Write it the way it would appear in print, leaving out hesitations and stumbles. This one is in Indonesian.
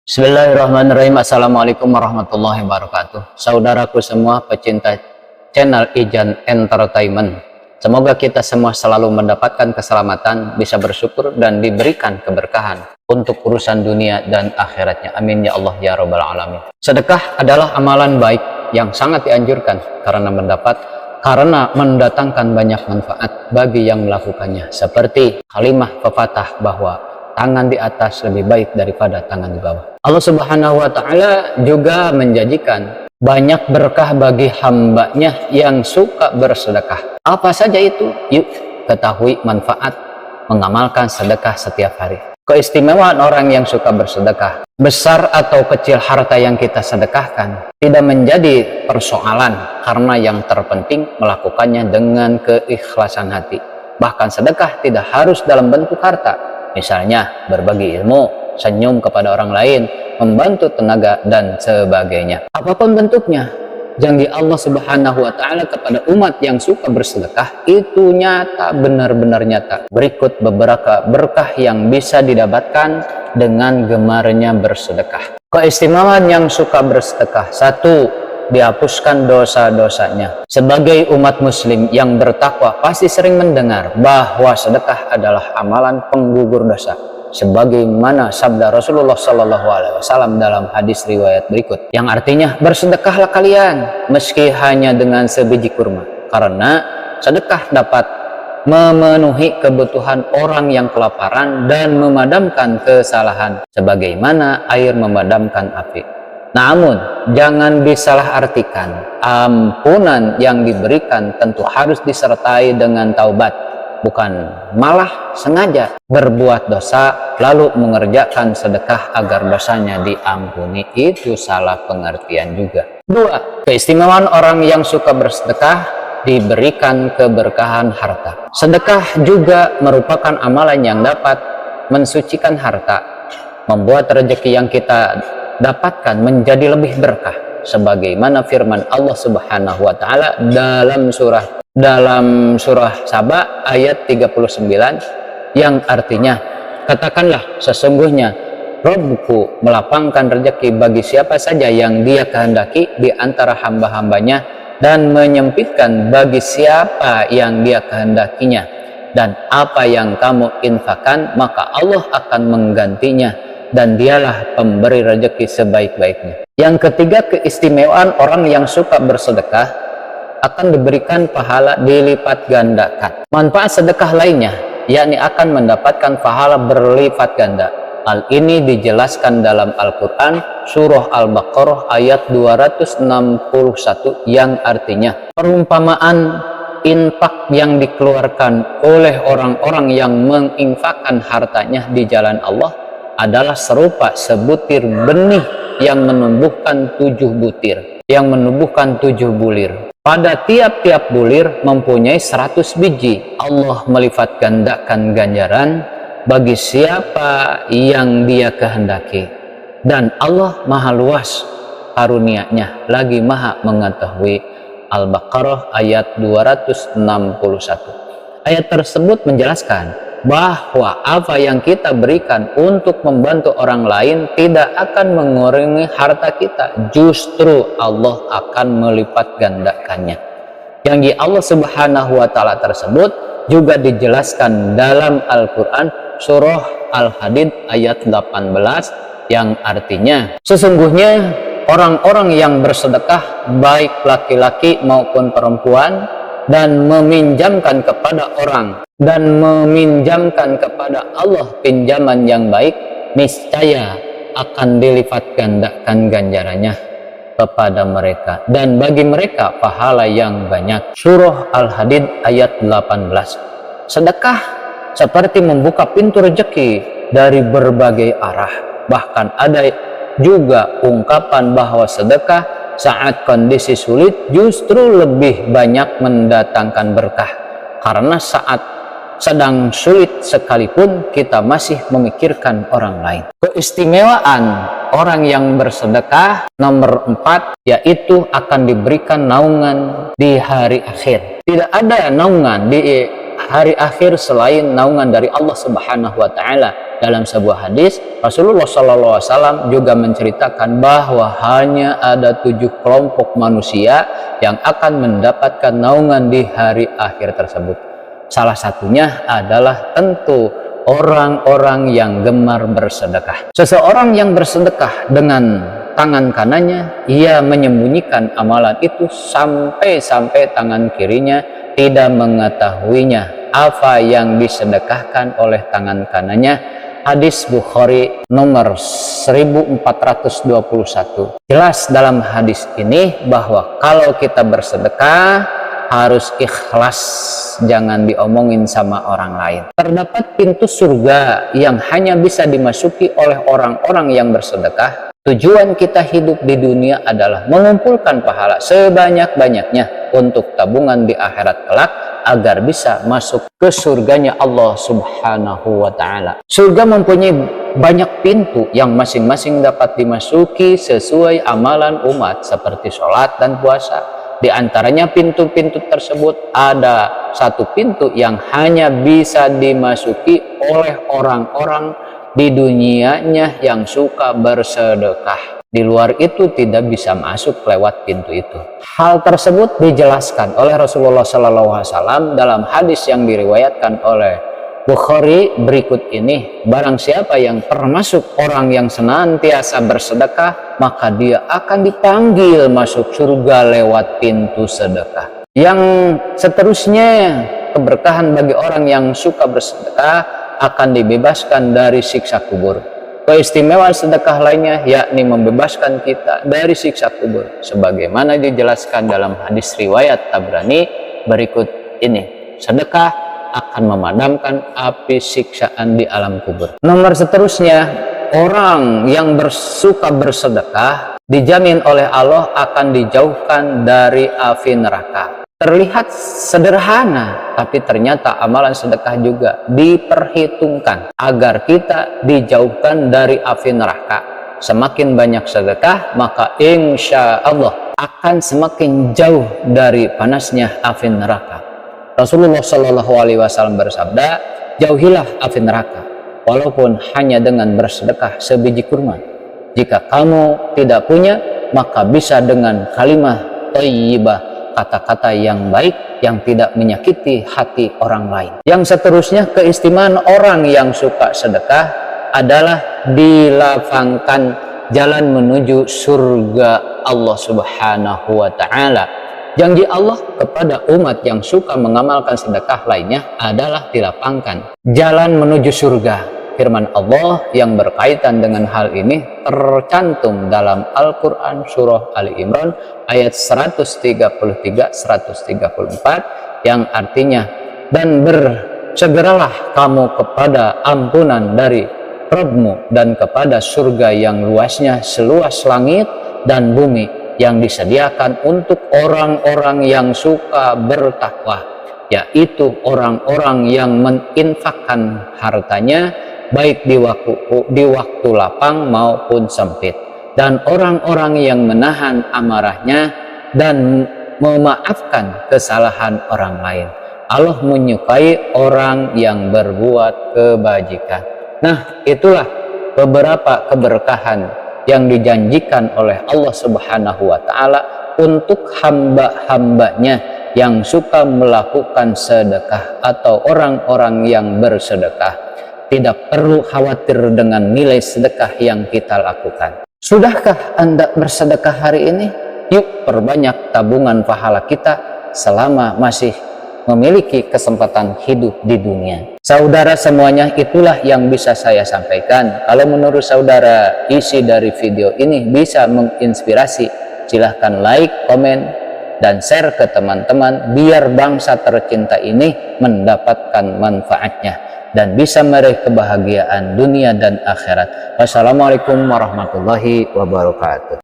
Bismillahirrahmanirrahim. Assalamualaikum warahmatullahi wabarakatuh. Saudaraku semua pecinta channel Ijan Entertainment, semoga kita semua selalu mendapatkan keselamatan, bisa bersyukur dan diberikan keberkahan untuk urusan dunia dan akhiratnya. Amin ya Allah ya Rabbal Alamin. Sedekah adalah amalan baik yang sangat dianjurkan karena mendatangkan banyak manfaat bagi yang melakukannya, seperti kalimat pepatah bahwa tangan di atas lebih baik daripada tangan di bawah. Allah Subhanahu wa Ta'ala juga menjanjikan banyak berkah bagi hambanya yang suka bersedekah. Apa saja itu? Yuk ketahui manfaat mengamalkan sedekah setiap hari. Keistimewaan orang yang suka bersedekah, besar atau kecil harta yang kita sedekahkan tidak menjadi persoalan, karena yang terpenting melakukannya dengan keikhlasan hati. Bahkan sedekah tidak harus dalam bentuk harta, misalnya berbagi ilmu, senyum kepada orang lain, membantu tenaga, dan sebagainya. Apapun bentuknya, janji Allah Subhanahu wa Ta'ala kepada umat yang suka bersedekah itu nyata, benar-benar nyata. Berikut beberapa berkah yang bisa didapatkan dengan gemarnya bersedekah. Keistimewaan yang suka bersedekah: 1. Dihapuskan dosa-dosanya. Sebagai umat muslim yang bertakwa pasti sering mendengar bahwa sedekah adalah amalan penggugur dosa, sebagaimana sabda Rasulullah SAW dalam hadis riwayat berikut, yang artinya, bersedekahlah kalian meski hanya dengan sebiji kurma, karena sedekah dapat memenuhi kebutuhan orang yang kelaparan dan memadamkan kesalahan sebagaimana air memadamkan api. Namun jangan disalahartikan, ampunan yang diberikan tentu harus disertai dengan taubat, bukan malah sengaja berbuat dosa lalu mengerjakan sedekah agar dosanya diampuni. Itu salah pengertian juga. 2. Keistimewaan orang yang suka bersedekah: diberikan keberkahan harta. Sedekah juga merupakan amalan yang dapat mensucikan harta, membuat rezeki yang kita dapatkan menjadi lebih berkah, sebagaimana firman Allah Subhanahu wa Ta'ala dalam surah Saba ayat 39, yang artinya, katakanlah sesungguhnya Rabbku melapangkan rezeki bagi siapa saja yang Dia kehendaki di antara hamba-hambanya, dan menyempitkan bagi siapa yang Dia kehendakinya, dan apa yang kamu infakkan maka Allah akan menggantinya, dan Dialah pemberi rezeki sebaik-baiknya. Yang ketiga, keistimewaan orang yang suka bersedekah: akan diberikan pahala dilipat gandakan. Manfaat sedekah lainnya, yakni akan mendapatkan pahala berlipat ganda. Hal ini dijelaskan dalam Al-Quran surah Al-Baqarah ayat 261, yang artinya, perumpamaan infak yang dikeluarkan oleh orang-orang yang menginfakkan hartanya di jalan Allah adalah serupa sebutir benih yang menumbuhkan 7 butir, yang menumbuhkan 7 bulir. Pada tiap-tiap bulir mempunyai 100 biji. Allah melipat gandakan ganjaran bagi siapa yang Dia kehendaki, dan Allah maha luas karunia-Nya, lagi maha mengetahui. Al-Baqarah ayat 261. Ayat tersebut menjelaskan bahwa apa yang kita berikan untuk membantu orang lain tidak akan mengurangi harta kita, justru Allah akan melipat gandakannya. Janji Allah Subhanahu wa Ta'ala tersebut juga dijelaskan dalam Al-Quran surah Al-Hadid ayat 18, yang artinya, sesungguhnya orang-orang yang bersedekah, baik laki-laki maupun perempuan, dan meminjamkan kepada orang dan meminjamkan kepada Allah pinjaman yang baik, niscaya akan dilipat gandakan ganjarannya kepada mereka, dan bagi mereka pahala yang banyak. Surah Al-Hadid ayat 18. Sedekah seperti membuka pintu rezeki dari berbagai arah. Bahkan ada juga ungkapan bahwa sedekah saat kondisi sulit justru lebih banyak mendatangkan berkah, karena saat sedang sulit sekalipun kita masih memikirkan orang lain. Keistimewaan orang yang bersedekah nomor 4, yaitu akan diberikan naungan di hari akhir. Tidak ada naungan di hari akhir selain naungan dari Allah Subhanahu wa taala. Dalam sebuah hadis, Rasulullah SAW juga menceritakan bahwa hanya ada 7 kelompok manusia yang akan mendapatkan naungan di hari akhir tersebut. Salah satunya adalah tentu orang-orang yang gemar bersedekah. Seseorang yang bersedekah dengan tangan kanannya, ia menyembunyikan amalan itu sampai tangan kirinya tidak mengetahuinya apa yang disedekahkan oleh tangan kanannya. Hadis Bukhari nomor 1421. Jelas dalam hadis ini bahwa kalau kita bersedekah harus ikhlas, jangan diomongin sama orang lain. Terdapat pintu surga yang hanya bisa dimasuki oleh orang-orang yang bersedekah. Tujuan kita hidup di dunia adalah mengumpulkan pahala sebanyak-banyaknya untuk tabungan di akhirat kelak agar bisa masuk ke surganya Allah Subhanahu wa ta'ala. Surga mempunyai banyak pintu yang masing-masing dapat dimasuki sesuai amalan umat seperti sholat dan puasa. Di antaranya pintu-pintu tersebut ada satu pintu yang hanya bisa dimasuki oleh orang-orang di dunianya yang suka bersedekah. Di luar itu tidak bisa masuk lewat pintu itu. Hal tersebut dijelaskan oleh Rasulullah SAW dalam hadis yang diriwayatkan oleh Bukhari berikut ini. Barang siapa yang termasuk orang yang senantiasa bersedekah, maka dia akan dipanggil masuk surga lewat pintu sedekah. Yang seterusnya, keberkahan bagi orang yang suka bersedekah akan dibebaskan dari siksa kubur. Keistimewaan sedekah lainnya yakni membebaskan kita dari siksa kubur, sebagaimana dijelaskan dalam hadis riwayat Tabrani berikut ini. Sedekah akan memadamkan api siksaan di alam kubur. Nomor seterusnya, orang yang suka bersedekah dijamin oleh Allah akan dijauhkan dari api neraka. Terlihat sederhana, tapi ternyata amalan sedekah juga diperhitungkan agar kita dijauhkan dari api neraka. Semakin banyak sedekah, maka insya Allah akan semakin jauh dari panasnya api neraka. Rasulullah SAW bersabda, jauhilah api neraka, walaupun hanya dengan bersedekah sebiji kurma. Jika kamu tidak punya, maka bisa dengan kalimah thayyibah, kata-kata yang baik yang tidak menyakiti hati orang lain. Yang seterusnya, keistimewaan orang yang suka sedekah adalah dilapangkan jalan menuju surga Allah Subhanahu wa ta'ala. Janji Allah kepada umat yang suka mengamalkan sedekah lainnya adalah dilapangkan jalan menuju surga. Firman Allah yang berkaitan dengan hal ini tercantum dalam Al-Quran surah Ali Imran ayat 133-134 yang artinya, dan bersegeralah kamu kepada ampunan dari Rabbmu dan kepada surga yang luasnya seluas langit dan bumi yang disediakan untuk orang-orang yang suka bertakwa, yaitu orang-orang yang menginfakkan hartanya baik di waktu lapang maupun sempit, dan orang-orang yang menahan amarahnya dan memaafkan kesalahan orang lain. Allah menyukai orang yang berbuat kebajikan. Nah, itulah beberapa keberkahan yang dijanjikan oleh Allah Subhanahu wa ta'ala untuk hamba-hambanya yang suka melakukan sedekah atau orang-orang yang bersedekah. Tidak perlu khawatir dengan nilai sedekah yang kita lakukan. Sudahkah Anda bersedekah hari ini? Yuk perbanyak tabungan pahala kita selama masih memiliki kesempatan hidup di dunia. Saudara semuanya, itulah yang bisa saya sampaikan. Kalau menurut saudara isi dari video ini bisa menginspirasi, silahkan like, komen, dan share ke teman-teman biar bangsa tercinta ini mendapatkan manfaatnya dan bisa meraih kebahagiaan dunia dan akhirat. Wassalamualaikum warahmatullahi wabarakatuh.